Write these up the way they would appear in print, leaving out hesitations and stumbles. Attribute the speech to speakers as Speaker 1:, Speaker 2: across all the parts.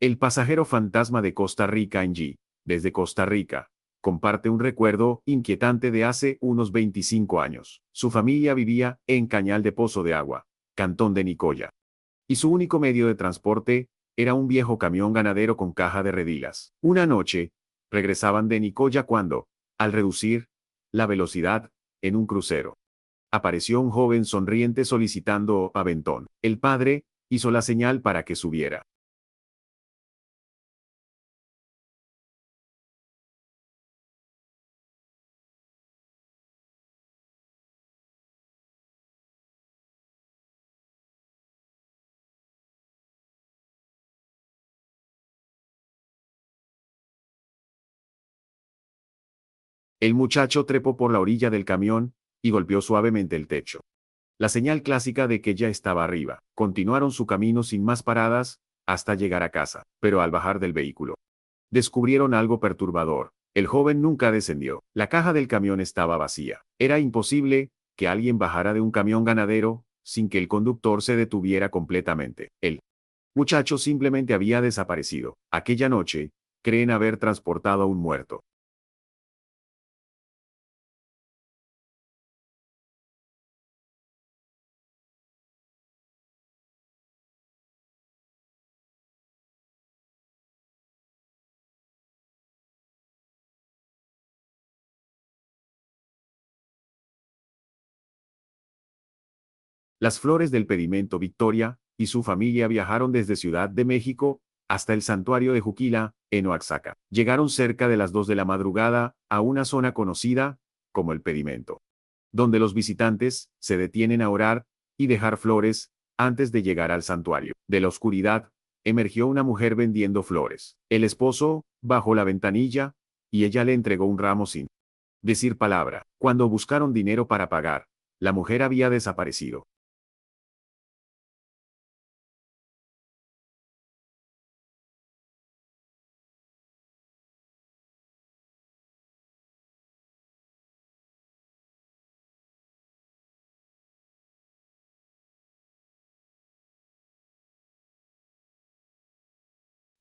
Speaker 1: El pasajero fantasma de Costa Rica en G, desde Costa Rica, comparte un recuerdo inquietante de hace unos 25 años. Su familia vivía en Cañal de Pozo de Agua, Cantón de Nicoya, y su único medio de transporte era un viejo camión ganadero con caja de redilas. Una noche, regresaban de Nicoya cuando, al reducir la velocidad en un crucero, apareció un joven sonriente solicitando aventón. El padre hizo la señal para que subiera. El muchacho trepó por la orilla del camión y golpeó suavemente el techo. La señal clásica de que ya estaba arriba. Continuaron su camino sin más paradas hasta llegar a casa, pero al bajar del vehículo, descubrieron algo perturbador. El joven nunca descendió. La caja del camión estaba vacía. Era imposible que alguien bajara de un camión ganadero sin que el conductor se detuviera completamente. El muchacho simplemente había desaparecido. Aquella noche, creen haber transportado a un muerto. Las flores del pedimento Victoria y su familia viajaron desde Ciudad de México hasta el santuario de Juquila, en Oaxaca. Llegaron cerca de las 2 de la madrugada a una zona conocida como el pedimento, donde los visitantes se detienen a orar y dejar flores antes de llegar al santuario. De la oscuridad, emergió una mujer vendiendo flores. El esposo bajó la ventanilla y ella le entregó un ramo sin decir palabra. Cuando buscaron dinero para pagar, la mujer había desaparecido.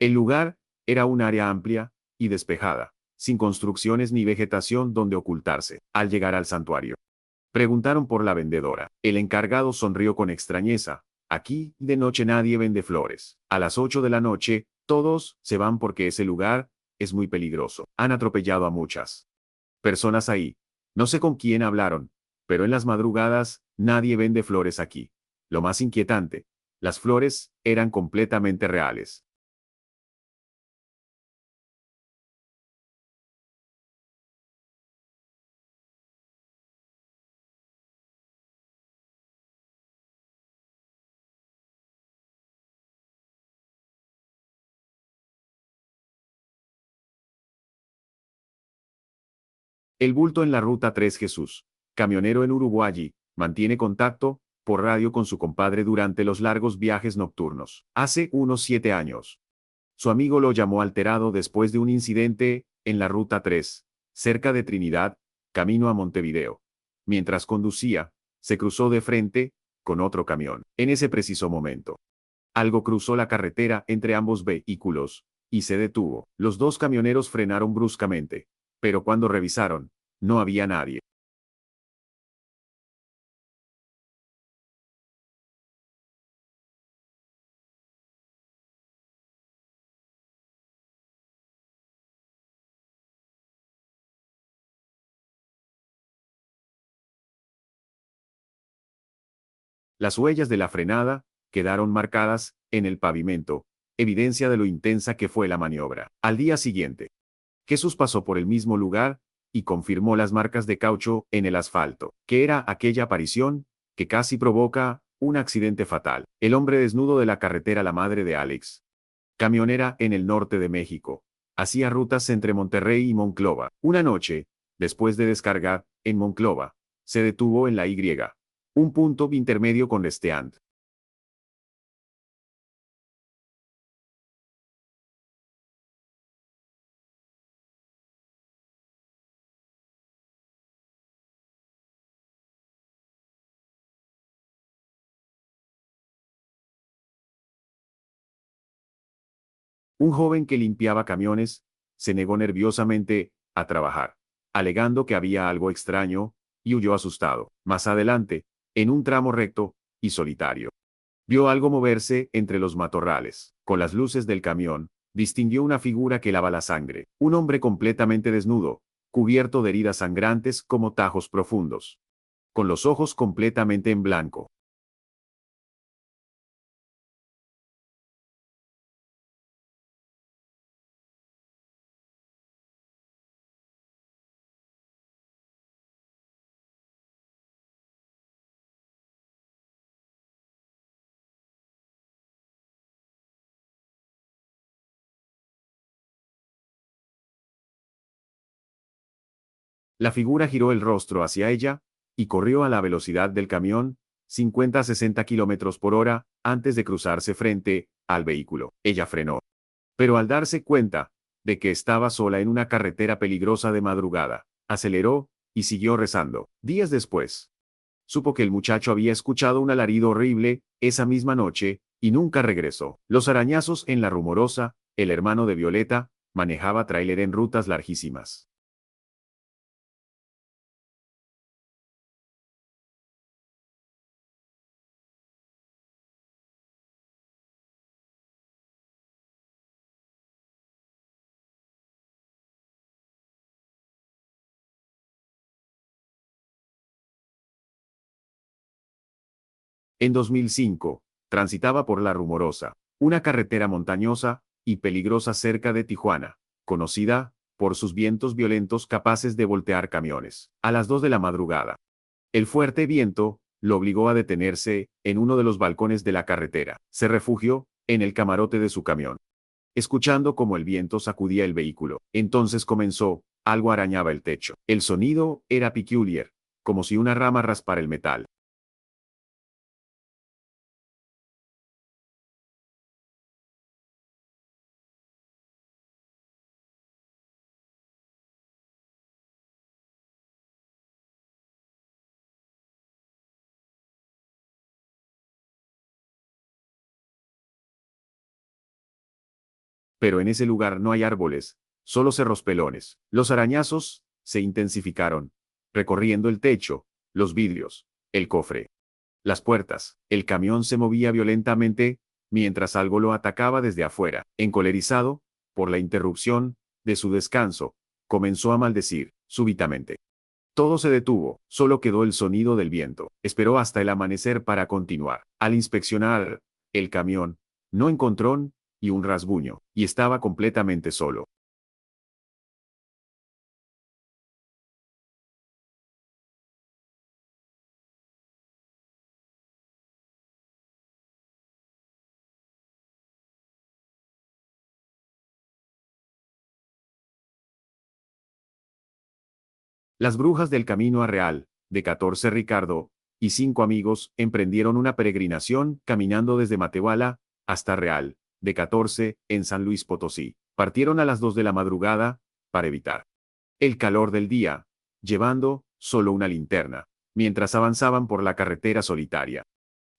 Speaker 1: El lugar era un área amplia y despejada, sin construcciones ni vegetación donde ocultarse. Al llegar al santuario, preguntaron por la vendedora. El encargado sonrió con extrañeza. Aquí, de noche nadie vende flores. A las 8 de la noche, todos se van porque ese lugar es muy peligroso. Han atropellado a muchas personas ahí. No sé con quién hablaron, pero en las madrugadas, nadie vende flores aquí. Lo más inquietante, las flores eran completamente reales. El bulto en la Ruta 3 Jesús, camionero en Uruguay, mantiene contacto por radio con su compadre durante los largos viajes nocturnos. Hace unos 7 años, su amigo lo llamó alterado después de un incidente en la Ruta 3, cerca de Trinidad, camino a Montevideo. Mientras conducía, se cruzó de frente con otro camión. En ese preciso momento, algo cruzó la carretera entre ambos vehículos y se detuvo. Los dos camioneros frenaron bruscamente, pero cuando revisaron, no había nadie. Las huellas de la frenada quedaron marcadas en el pavimento, evidencia de lo intensa que fue la maniobra. Al día siguiente, Jesús pasó por el mismo lugar y confirmó las marcas de caucho en el asfalto, que era aquella aparición que casi provoca un accidente fatal. El hombre desnudo de la carretera La Madre de Alex, camionera en el norte de México, hacía rutas entre Monterrey y Monclova. Una noche, después de descargar en Monclova, se detuvo en la Y, un punto intermedio con Esteant. Un joven que limpiaba camiones se negó nerviosamente a trabajar, alegando que había algo extraño, y huyó asustado. Más adelante, en un tramo recto y solitario, vio algo moverse entre los matorrales. Con las luces del camión, distinguió una figura que lava la sangre, un hombre completamente desnudo, cubierto de heridas sangrantes como tajos profundos, con los ojos completamente en blanco. La figura giró el rostro hacia ella y corrió a la velocidad del camión, 50-60 kilómetros por hora, antes de cruzarse frente al vehículo. Ella frenó, pero al darse cuenta de que estaba sola en una carretera peligrosa de madrugada, aceleró y siguió rezando. Días después, supo que el muchacho había escuchado un alarido horrible esa misma noche y nunca regresó. Los arañazos en la Rumorosa, el hermano de Violeta, manejaba tráiler en rutas larguísimas. En 2005, transitaba por La Rumorosa, una carretera montañosa y peligrosa cerca de Tijuana, conocida por sus vientos violentos capaces de voltear camiones. A las 2 de la madrugada, el fuerte viento lo obligó a detenerse en uno de los balcones de la carretera. Se refugió en el camarote de su camión, escuchando cómo el viento sacudía el vehículo. Entonces comenzó, algo arañaba el techo. El sonido era peculiar, como si una rama raspara el metal. Pero en ese lugar no hay árboles, solo cerros pelones. Los arañazos se intensificaron, recorriendo el techo, los vidrios, el cofre, las puertas. El camión se movía violentamente, mientras algo lo atacaba desde afuera. Encolerizado por la interrupción de su descanso, comenzó a maldecir, súbitamente. Todo se detuvo, solo quedó el sonido del viento. Esperó hasta el amanecer para continuar. Al inspeccionar el camión, no encontró y un rasguño, y estaba completamente solo. Las brujas del Camino a Real, de 14 Ricardo, y 5 amigos, emprendieron una peregrinación caminando desde Matehuala hasta Real, de 14, en San Luis Potosí. Partieron a las 2 de la madrugada, para evitar el calor del día, llevando solo una linterna, mientras avanzaban por la carretera solitaria.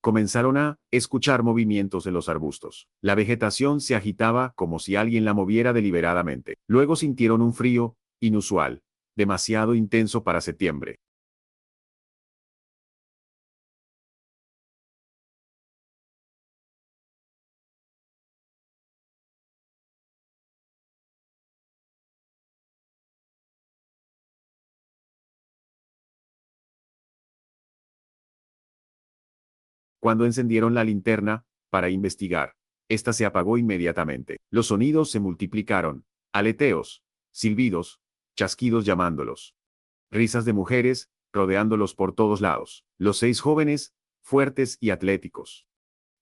Speaker 1: Comenzaron a escuchar movimientos en los arbustos. La vegetación se agitaba como si alguien la moviera deliberadamente. Luego sintieron un frío inusual, demasiado intenso para septiembre. Cuando encendieron la linterna para investigar, esta se apagó inmediatamente. Los sonidos se multiplicaron: aleteos, silbidos, chasquidos llamándolos, risas de mujeres rodeándolos por todos lados. Los 6 jóvenes, fuertes y atléticos,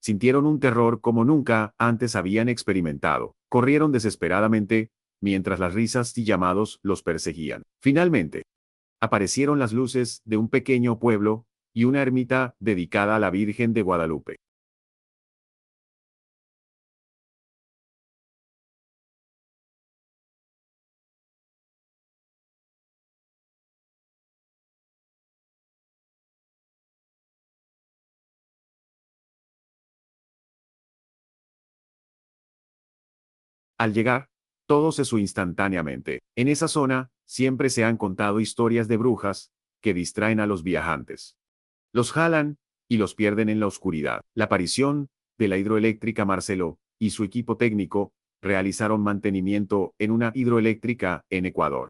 Speaker 1: sintieron un terror como nunca antes habían experimentado. Corrieron desesperadamente, mientras las risas y llamados los perseguían. Finalmente, aparecieron las luces de un pequeño pueblo y una ermita dedicada a la Virgen de Guadalupe. Al llegar, todo cesó instantáneamente. En esa zona, siempre se han contado historias de brujas que distraen a los viajantes. Los jalan y los pierden en la oscuridad. La aparición de la hidroeléctrica Marcelo y su equipo técnico realizaron mantenimiento en una hidroeléctrica en Ecuador.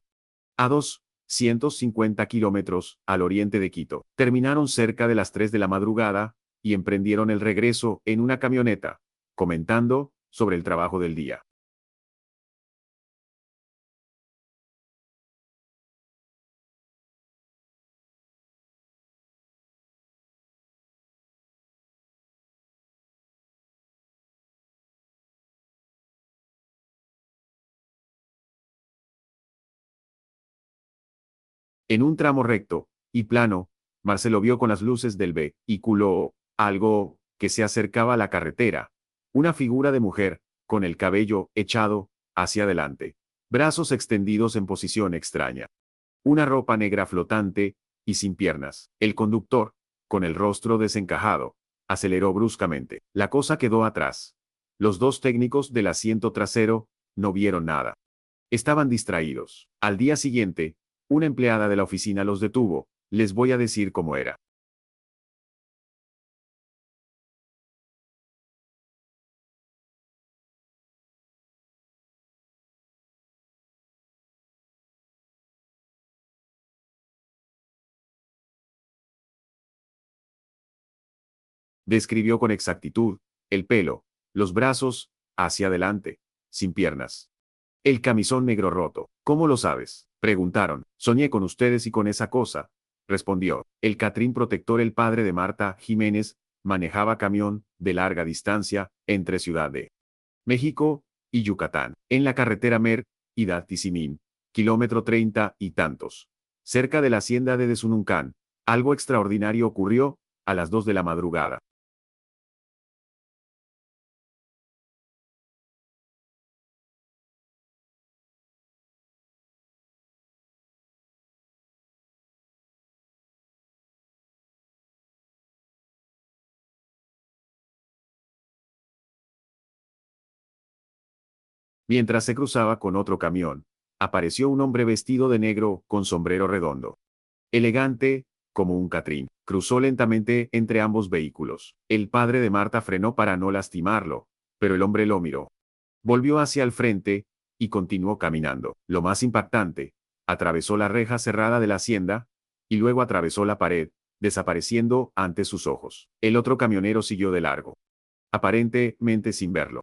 Speaker 1: A 250 kilómetros al oriente de Quito. Terminaron cerca de las 3 de la madrugada y emprendieron el regreso en una camioneta, comentando sobre el trabajo del día. En un tramo recto y plano, Marcelo vio con las luces del vehículo algo que se acercaba a la carretera. Una figura de mujer, con el cabello echado hacia adelante, brazos extendidos en posición extraña. Una ropa negra flotante y sin piernas. El conductor, con el rostro desencajado, aceleró bruscamente. La cosa quedó atrás. Los dos técnicos del asiento trasero no vieron nada. Estaban distraídos. Al día siguiente, una empleada de la oficina los detuvo. Les voy a decir cómo era. Describió con exactitud el pelo, los brazos, hacia adelante, sin piernas. El camisón negro roto. ¿Cómo lo sabes? Preguntaron. Soñé con ustedes y con esa cosa. Respondió. El Catrín protector, el padre de Marta Jiménez, manejaba camión de larga distancia entre Ciudad de México y Yucatán, en la carretera Mer y Tizimín, kilómetro 30 y tantos. Cerca de la hacienda de Desununcán, algo extraordinario ocurrió a las 2 de la madrugada. Mientras se cruzaba con otro camión, apareció un hombre vestido de negro con sombrero redondo. Elegante, como un catrín, cruzó lentamente entre ambos vehículos. El padre de Marta frenó para no lastimarlo, pero el hombre lo miró. Volvió hacia el frente y continuó caminando. Lo más impactante, atravesó la reja cerrada de la hacienda y luego atravesó la pared, desapareciendo ante sus ojos. El otro camionero siguió de largo, aparentemente sin verlo.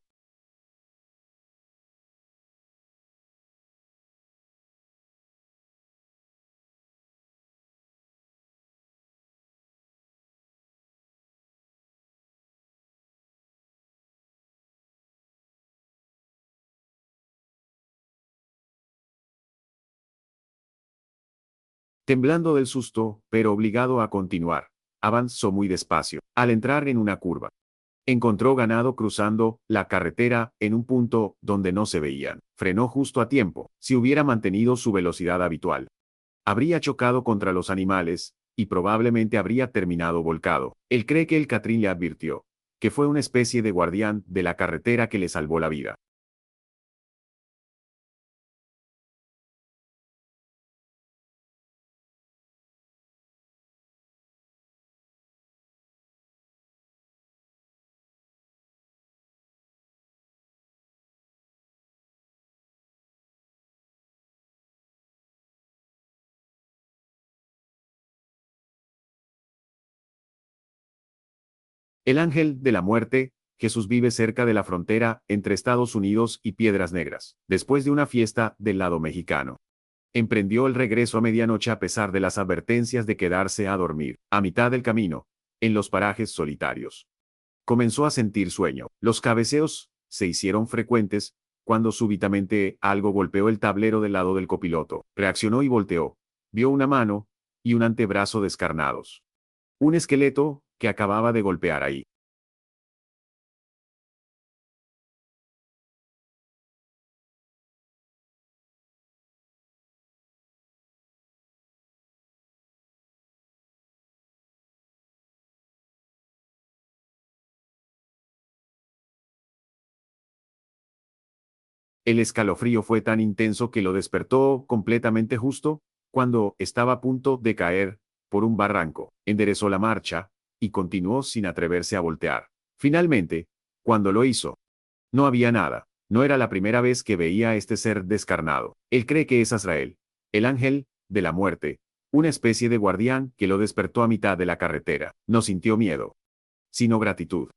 Speaker 1: Temblando del susto, pero obligado a continuar, avanzó muy despacio. Al entrar en una curva, encontró ganado cruzando la carretera en un punto donde no se veían. Frenó justo a tiempo. Si hubiera mantenido su velocidad habitual, habría chocado contra los animales y probablemente habría terminado volcado. Él cree que el Catrín le advirtió que fue una especie de guardián de la carretera que le salvó la vida. El ángel de la muerte, Jesús vive cerca de la frontera entre Estados Unidos y Piedras Negras, después de una fiesta del lado mexicano. Emprendió el regreso a medianoche a pesar de las advertencias de quedarse a dormir, a mitad del camino, en los parajes solitarios. Comenzó a sentir sueño. Los cabeceos se hicieron frecuentes cuando súbitamente algo golpeó el tablero del lado del copiloto. Reaccionó y volteó. Vio una mano y un antebrazo descarnados. Un esqueleto que acababa de golpear ahí. El escalofrío fue tan intenso que lo despertó completamente justo cuando estaba a punto de caer por un barranco. Enderezó la marcha y continuó sin atreverse a voltear. Finalmente, cuando lo hizo, no había nada. No era la primera vez que veía a este ser descarnado. Él cree que es Azrael, el ángel de la muerte, una especie de guardián que lo despertó a mitad de la carretera. No sintió miedo, sino gratitud.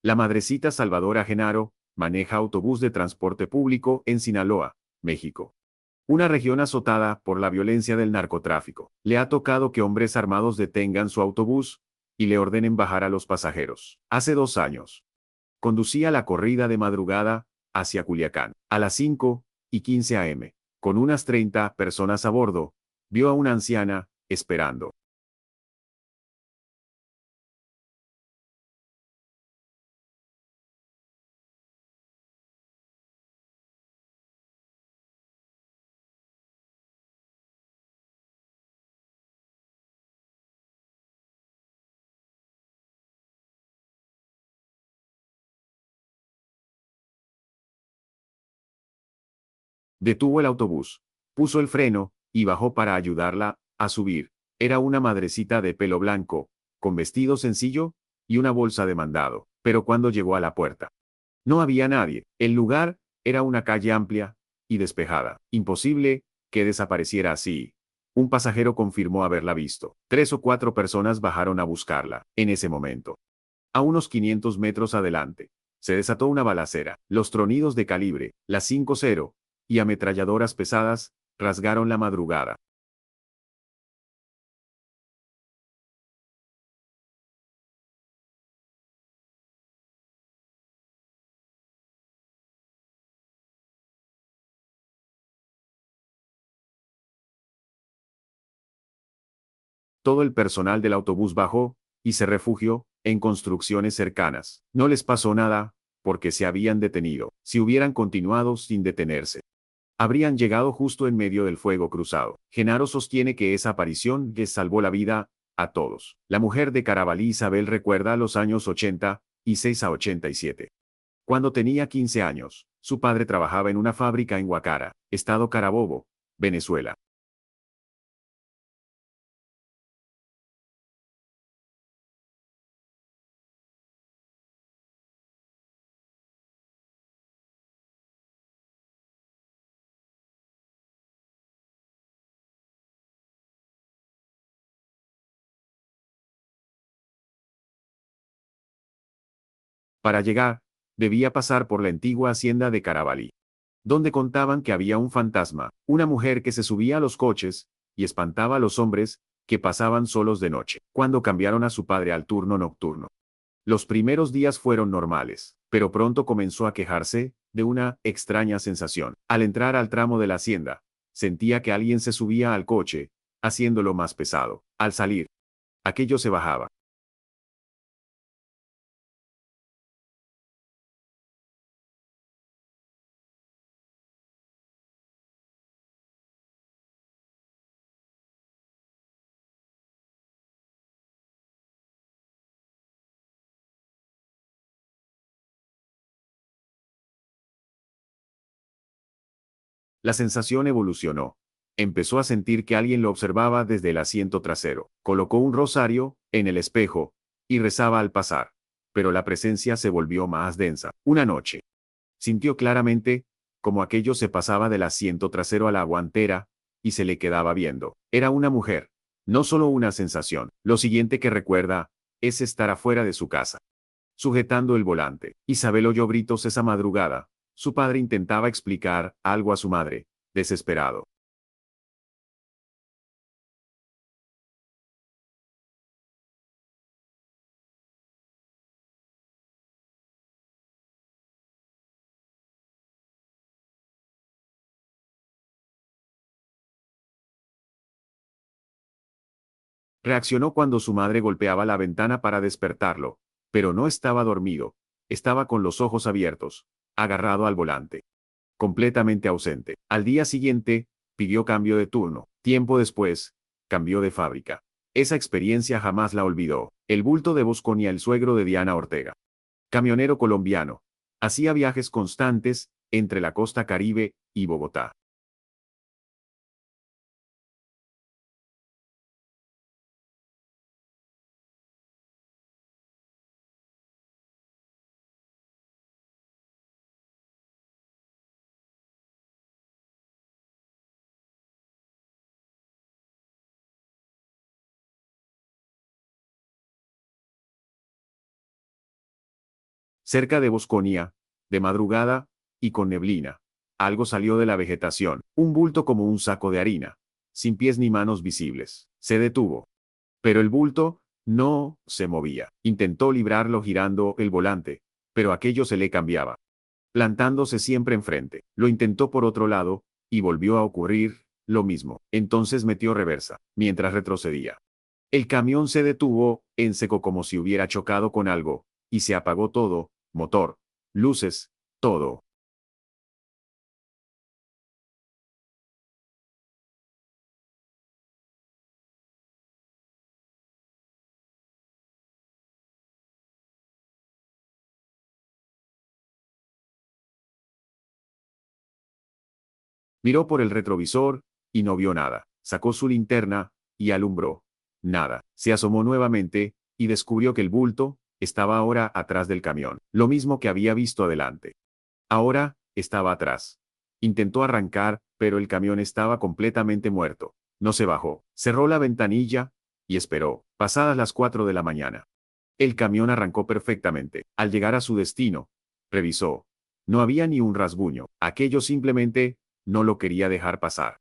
Speaker 1: La madrecita Salvadora Genaro maneja autobús de transporte público en Sinaloa, México. Una región azotada por la violencia del narcotráfico. Le ha tocado que hombres armados detengan su autobús y le ordenen bajar a los pasajeros. Hace 2 años, conducía la corrida de madrugada hacia Culiacán. A las 5:15 a.m., con unas 30 personas a bordo, vio a una anciana esperando. Detuvo el autobús, puso el freno y bajó para ayudarla a subir. Era una madrecita de pelo blanco, con vestido sencillo y una bolsa de mandado. Pero cuando llegó a la puerta, no había nadie. El lugar era una calle amplia y despejada. Imposible que desapareciera así. Un pasajero confirmó haberla visto. 3 o 4 personas bajaron a buscarla. En ese momento, a unos 500 metros adelante, se desató una balacera. Los tronidos de calibre, las 5.0 y ametralladoras pesadas rasgaron la madrugada. Todo el personal del autobús bajó y se refugió en construcciones cercanas. No les pasó nada, porque se habían detenido. Si hubieran continuado sin detenerse, habrían llegado justo en medio del fuego cruzado. Genaro sostiene que esa aparición les salvó la vida a todos. La mujer de Carabalí Isabel recuerda los años 86 a 87. Cuando tenía 15 años, su padre trabajaba en una fábrica en Guacara, estado Carabobo, Venezuela. Para llegar, debía pasar por la antigua hacienda de Carabalí, donde contaban que había un fantasma, una mujer que se subía a los coches y espantaba a los hombres que pasaban solos de noche. Cuando cambiaron a su padre al turno nocturno, los primeros días fueron normales, pero pronto comenzó a quejarse de una extraña sensación. Al entrar al tramo de la hacienda, sentía que alguien se subía al coche, haciéndolo más pesado. Al salir, aquello se bajaba. La sensación evolucionó. Empezó a sentir que alguien lo observaba desde el asiento trasero. Colocó un rosario en el espejo y rezaba al pasar. Pero la presencia se volvió más densa. Una noche, sintió claramente como aquello se pasaba del asiento trasero a la guantera y se le quedaba viendo. Era una mujer, no solo una sensación. Lo siguiente que recuerda es estar afuera de su casa, sujetando el volante. Isabel oyó gritos esa madrugada. Su padre intentaba explicar algo a su madre, desesperado. Reaccionó cuando su madre golpeaba la ventana para despertarlo, pero no estaba dormido, estaba con los ojos abiertos, agarrado al volante, completamente ausente. Al día siguiente, pidió cambio de turno. Tiempo después, cambió de fábrica. Esa experiencia jamás la olvidó. El bulto de Bosconia, el suegro de Diana Ortega. Camionero colombiano. Hacía viajes constantes entre la costa Caribe y Bogotá. Cerca de Bosconia, de madrugada, y con neblina. Algo salió de la vegetación, un bulto como un saco de harina, sin pies ni manos visibles. Se detuvo. Pero el bulto no se movía. Intentó librarlo girando el volante, pero aquello se le cambiaba, plantándose siempre enfrente. Lo intentó por otro lado, y volvió a ocurrir lo mismo. Entonces metió reversa, mientras retrocedía. El camión se detuvo en seco como si hubiera chocado con algo, y se apagó todo, motor, luces, todo. Miró por el retrovisor, y no vio nada. Sacó su linterna, y alumbró. Nada. Se asomó nuevamente, y descubrió que el bulto estaba ahora atrás del camión, lo mismo que había visto adelante. Ahora, estaba atrás. Intentó arrancar, pero el camión estaba completamente muerto. No se bajó. Cerró la ventanilla, y esperó. Pasadas las 4 de la mañana. El camión arrancó perfectamente. Al llegar a su destino, revisó. No había ni un rasguño. Aquello simplemente no lo quería dejar pasar.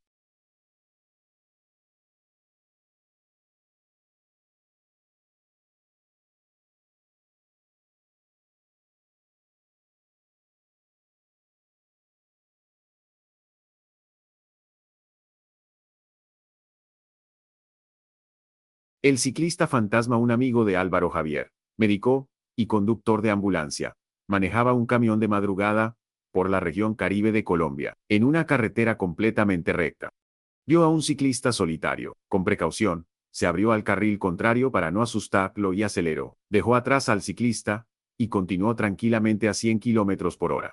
Speaker 1: El ciclista fantasma, un amigo de Álvaro Javier, médico y conductor de ambulancia, manejaba un camión de madrugada por la región Caribe de Colombia, en una carretera completamente recta. Vio a un ciclista solitario. Con precaución, se abrió al carril contrario para no asustarlo y aceleró. Dejó atrás al ciclista y continuó tranquilamente a 100 kilómetros por hora.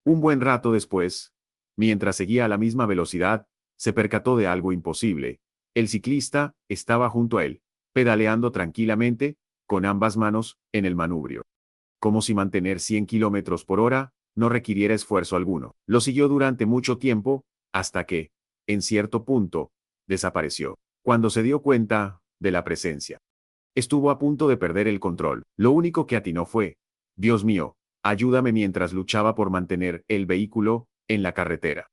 Speaker 1: Un buen rato después, mientras seguía a la misma velocidad, se percató de algo imposible. El ciclista estaba junto a él, pedaleando tranquilamente, con ambas manos en el manubrio, como si mantener 100 kilómetros por hora no requiriera esfuerzo alguno. Lo siguió durante mucho tiempo, hasta que, en cierto punto, desapareció. Cuando se dio cuenta de la presencia, estuvo a punto de perder el control. Lo único que atinó fue: Dios mío, ayúdame, mientras luchaba por mantener el vehículo en la carretera.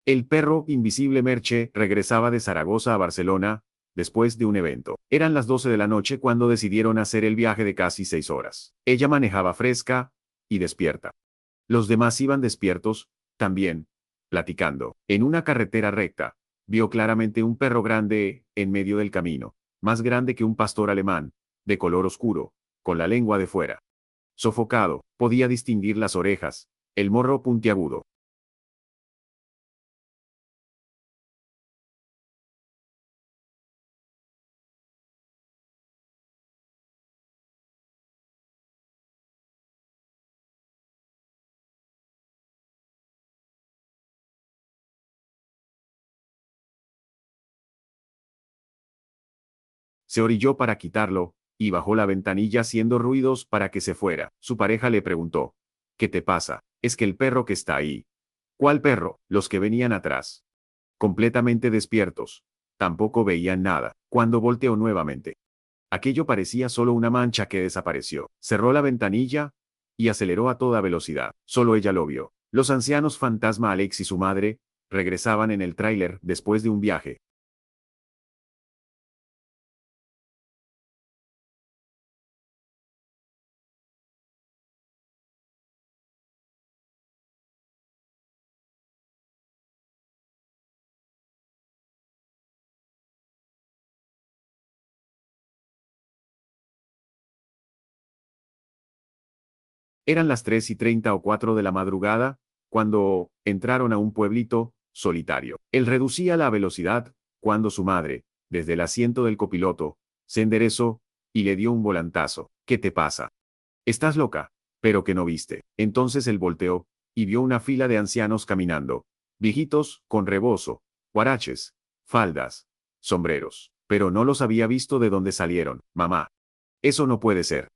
Speaker 1: El perro invisible Merche regresaba de Zaragoza a Barcelona después de un evento. Eran las 12 de la noche cuando decidieron hacer el viaje de casi 6 horas. Ella manejaba fresca y despierta. Los demás iban despiertos, también, platicando. En una carretera recta, vio claramente un perro grande en medio del camino, más grande que un pastor alemán, de color oscuro, con la lengua de fuera. Sofocado, podía distinguir las orejas, el morro puntiagudo. Se orilló para quitarlo, y bajó la ventanilla haciendo ruidos para que se fuera. Su pareja le preguntó, ¿qué te pasa? Es que el perro que está ahí. ¿Cuál perro? Los que venían atrás. Completamente despiertos. Tampoco veían nada, cuando volteó nuevamente. Aquello parecía solo una mancha que desapareció. Cerró la ventanilla y aceleró a toda velocidad. Solo ella lo vio. Los ancianos fantasma Alex y su madre regresaban en el tráiler después de un viaje. Eran las 3:30 o 4 de la madrugada, cuando entraron a un pueblito solitario. Él reducía la velocidad, cuando su madre, desde el asiento del copiloto, se enderezó y le dio un volantazo. ¿Qué te pasa? Estás loca, pero que no viste. Entonces él volteó y vio una fila de ancianos caminando, viejitos, con rebozo, guaraches, faldas, sombreros. Pero no los había visto de dónde salieron. Mamá. Eso no puede ser.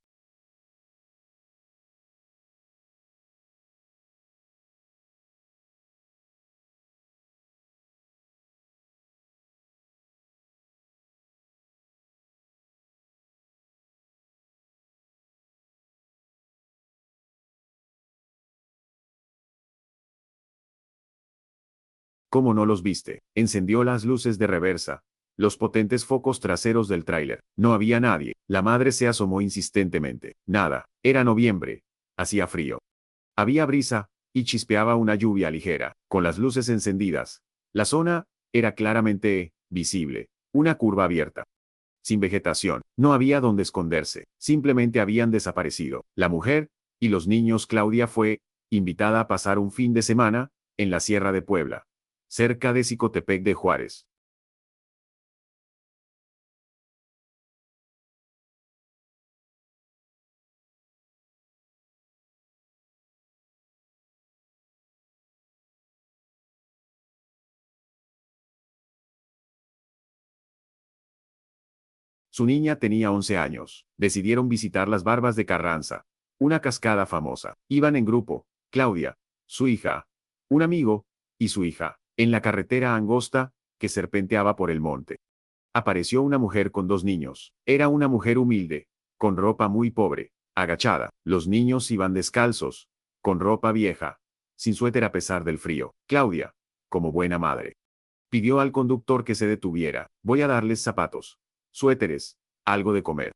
Speaker 1: ¿Cómo no los viste? Encendió las luces de reversa, los potentes focos traseros del tráiler. No había nadie. La madre se asomó insistentemente. Nada. Era noviembre. Hacía frío. Había brisa, y chispeaba una lluvia ligera. Con las luces encendidas, la zona era claramente visible. Una curva abierta. Sin vegetación. No había donde esconderse. Simplemente habían desaparecido. La mujer y los niños. Claudia fue invitada a pasar un fin de semana en la Sierra de Puebla, cerca de Xicotepec de Juárez. Su niña tenía 11 años. Decidieron visitar las Barbas de Carranza, una cascada famosa. Iban en grupo, Claudia, su hija, un amigo, y su hija. En la carretera angosta, que serpenteaba por el monte, apareció una mujer con dos niños. Era una mujer humilde, con ropa muy pobre, agachada. Los niños iban descalzos, con ropa vieja, sin suéter a pesar del frío. Claudia, como buena madre, pidió al conductor que se detuviera. Voy a darles zapatos, suéteres, algo de comer.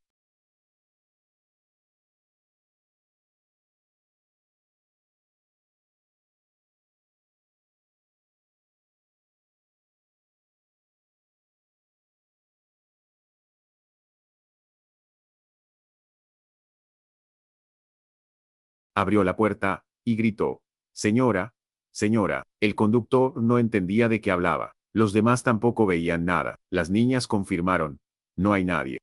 Speaker 1: Abrió la puerta y gritó, Señora, señora. El conductor no entendía de qué hablaba. Los demás tampoco veían nada. Las niñas confirmaron, no hay nadie.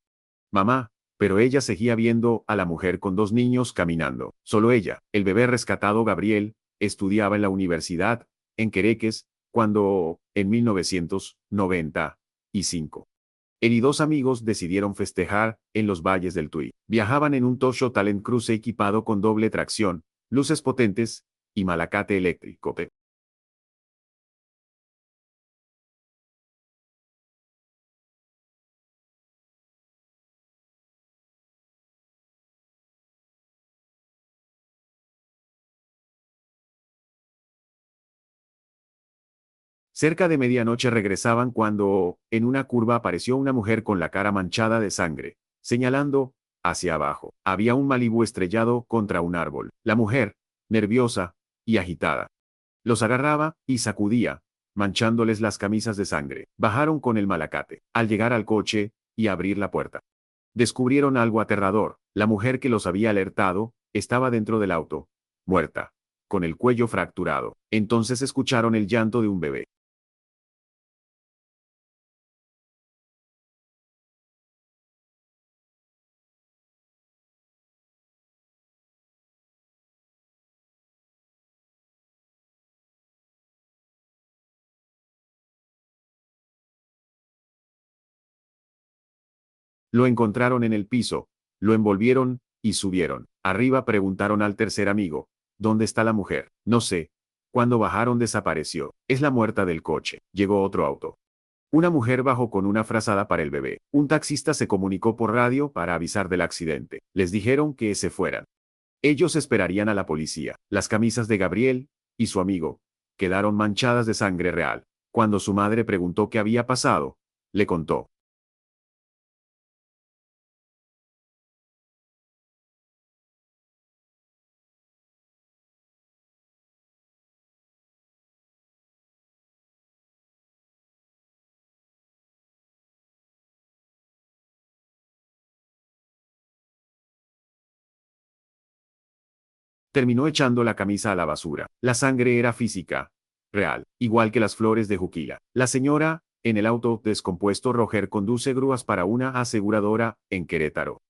Speaker 1: Mamá, pero ella seguía viendo a la mujer con dos niños caminando. Solo ella. El bebé rescatado Gabriel estudiaba en la universidad, en Quereques, cuando, en 1995, él y dos amigos decidieron festejar en los valles del Tuy. Viajaban en un Toyota Talent Cruze equipado con doble tracción, luces potentes y malacate eléctrico. Cerca de medianoche regresaban cuando, en una curva apareció una mujer con la cara manchada de sangre, señalando hacia abajo. Había un Malibú estrellado contra un árbol. La mujer, nerviosa y agitada, los agarraba y sacudía, manchándoles las camisas de sangre. Bajaron con el malacate. Al llegar al coche y abrir la puerta, descubrieron algo aterrador. La mujer que los había alertado estaba dentro del auto, muerta, con el cuello fracturado. Entonces escucharon el llanto de un bebé. Lo encontraron en el piso, lo envolvieron, y subieron. Arriba preguntaron al tercer amigo, ¿dónde está la mujer? No sé. Cuando bajaron desapareció. Es la muerta del coche. Llegó otro auto. Una mujer bajó con una frazada para el bebé. Un taxista se comunicó por radio para avisar del accidente. Les dijeron que se fueran. Ellos esperarían a la policía. Las camisas de Gabriel y su amigo quedaron manchadas de sangre real. Cuando su madre preguntó qué había pasado, le contó. Terminó echando la camisa a la basura. La sangre era física, real, igual que las flores de Juquila. La señora, en el auto descompuesto Roger conduce grúas para una aseguradora en Querétaro,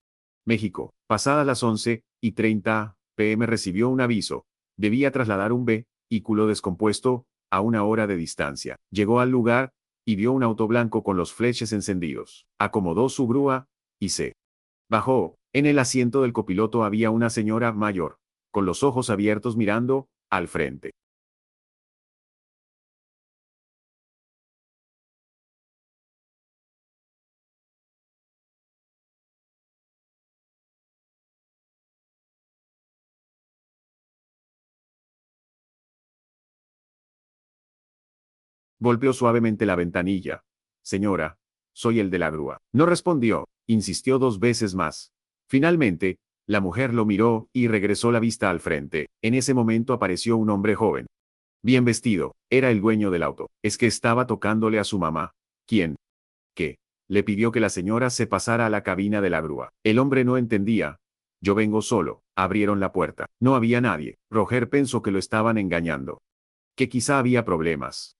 Speaker 1: México. Pasadas las 11:30 p.m. recibió un aviso. Debía trasladar un vehículo descompuesto a una hora de distancia. Llegó al lugar y vio un auto blanco con los fleches encendidos. Acomodó su grúa y se bajó. En el asiento del copiloto había una señora mayor, con los ojos abiertos mirando al frente. Golpeó suavemente la ventanilla. Señora, soy el de la grúa. No respondió. Insistió 2 veces más. Finalmente, la mujer lo miró y regresó la vista al frente. En ese momento apareció un hombre joven. Bien vestido. Era el dueño del auto. Es que estaba tocándole a su mamá. ¿Quién? ¿Qué? Le pidió que la señora se pasara a la cabina de la grúa. El hombre no entendía. Yo vengo solo. Abrieron la puerta. No había nadie. Roger pensó que lo estaban engañando. Que quizá había problemas.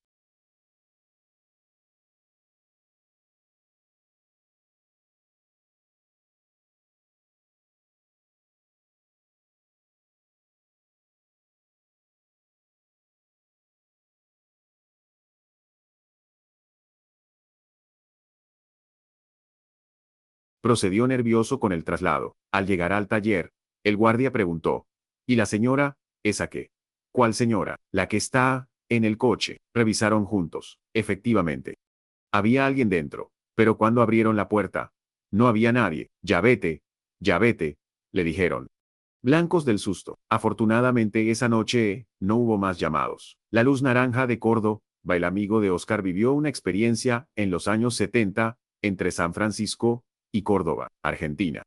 Speaker 1: Procedió nervioso con el traslado. Al llegar al taller, el guardia preguntó, ¿y la señora? ¿Esa qué? ¿Cuál señora? La que está en el coche. Revisaron juntos. Efectivamente. Había alguien dentro. Pero cuando abrieron la puerta, no había nadie. Ya vete, le dijeron. Blancos del susto. Afortunadamente esa noche no hubo más llamados. La luz naranja de Córdoba, el amigo de Oscar vivió una experiencia en los años 70 entre San Francisco y Córdoba, Argentina.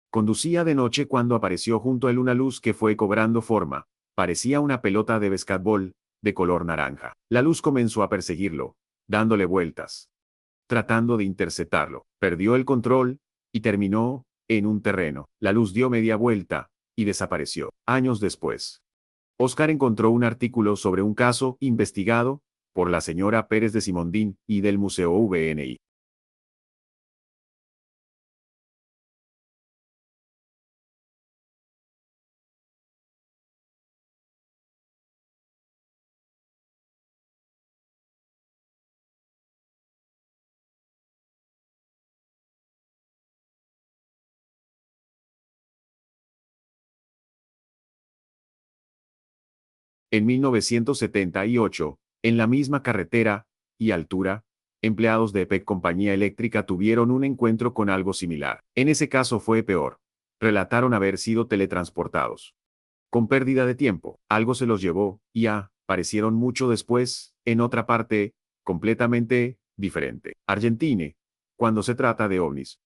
Speaker 1: Conducía de noche cuando apareció junto a él una luz que fue cobrando forma. Parecía una pelota de basquetbol, de color naranja. La luz comenzó a perseguirlo, dándole vueltas, tratando de interceptarlo. Perdió el control y terminó en un terreno. La luz dio media vuelta y desapareció. Años después, Oscar encontró un artículo sobre un caso investigado por la señora Pérez de Simondín y del Museo VNI. En 1978, en la misma carretera y altura, empleados de EPEC Compañía Eléctrica tuvieron un encuentro con algo similar. En ese caso fue peor. Relataron haber sido teletransportados. Con pérdida de tiempo, algo se los llevó y aparecieron mucho después, en otra parte, completamente diferente. Argentine, cuando se trata de ovnis.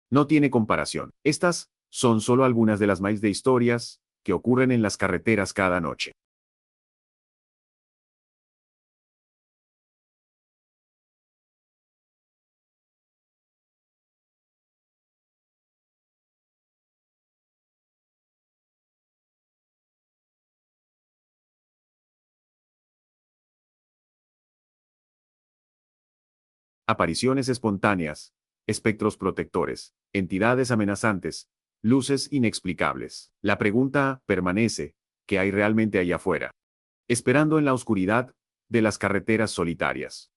Speaker 1: No tiene comparación. Estas son solo algunas de las miles de historias que ocurren en las carreteras cada noche. Apariciones espontáneas, espectros protectores, entidades amenazantes, luces inexplicables. La pregunta permanece: ¿qué hay realmente allá afuera? Esperando en la oscuridad de las carreteras solitarias.